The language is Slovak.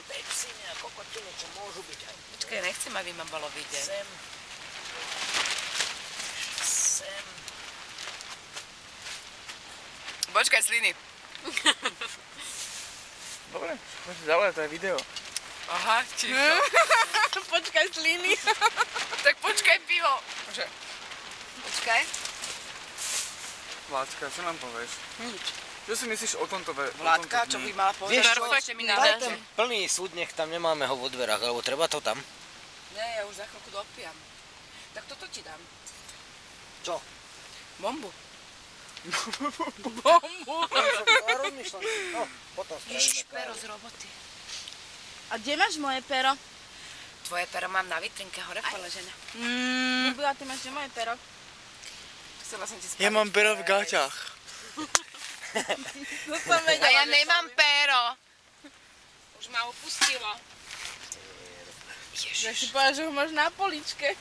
pepsiny a kokotiny, čo môžu byť aj. Počkaj, nechcem, aby ma bolo vidieť. Sem. Počkaj, sliny. Dobre, môžete ďalej, to je video. Aha, ticho. Počkaj, sliny. Tak počkaj, pivo. Počkaj. Vládka, čo nám povieš? Nič. Čo si myslíš o tomto Vládka, čo by mala povedať? Vieš čo, Ešte mi daj nadáte. ten plný súd, nech tam nemáme ho vo dverách, alebo treba to tam. Nie, ja už za chvíľku dopijam. Tak toto ti dám. Čo? Bombu. Rozmýšľam. No, potom Ježiš, spravíme pero kávu. z roboty. A kde máš moje pero? Tvoje pero mám na vitrinke hore položené. Bubu, a ty máš kde moje pero? Chcela som ti spraviť. Ja mám pero v gaťach. To som vedela. A ja nemám pero. Už ma opustilo. Ja si povedala, že ho máš na poličke.